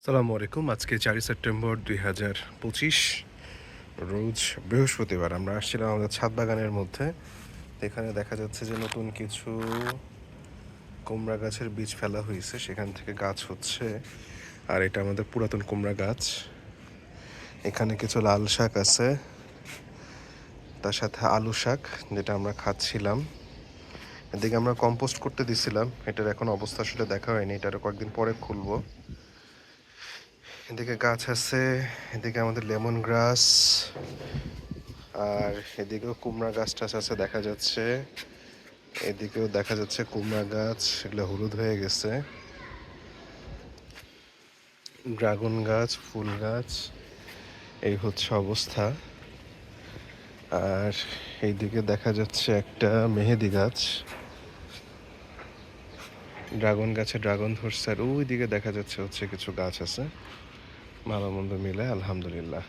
সালামু আলাইকুম। আজকে ৪ই সেপ্টেম্বর ২০২৫ রোজ বৃহস্পতিবার। আমরা আসছিলাম আমাদের ছাদ বাগানের মধ্যে। এখানে দেখা যাচ্ছে যে নতুন কিছু কুমড়া গাছের বীজ ফেলা হয়েছে, সেখান থেকে গাছ হচ্ছে। আর এটা আমাদের পুরাতন কুমড়া গাছ। এখানে কিছু লাল শাক আছে, তার সাথে আলু শাক যেটা আমরা খাচ্ছিলাম। এদিকে আমরা কম্পোস্ট করতে দিছিলাম, এটার এখন অবস্থা আসলে দেখা হয়নি, এটারও কয়েকদিন পরে খুলবো। এদিকে গাছ আছে, এদিকে আমাদের লেমন গ্রাস, আর এদিকেও কুমড়া গাছ টাছ আছে দেখা যাচ্ছে। এদিকেও দেখা যাচ্ছে কুমড়া গাছ, এগুলো হলুদ হয়ে গেছে। ড্রাগন গাছ, ফুল গাছ, এই হচ্ছে অবস্থা। আর এইদিকে দেখা যাচ্ছে একটা মেহেদি গাছ, ড্রাগন গাছে ড্রাগন ধরছে। আর ওই দিকে দেখা যাচ্ছে কিছু গাছ আছে, ভালো মন্দ মিলে আলহামদুলিল্লাহ।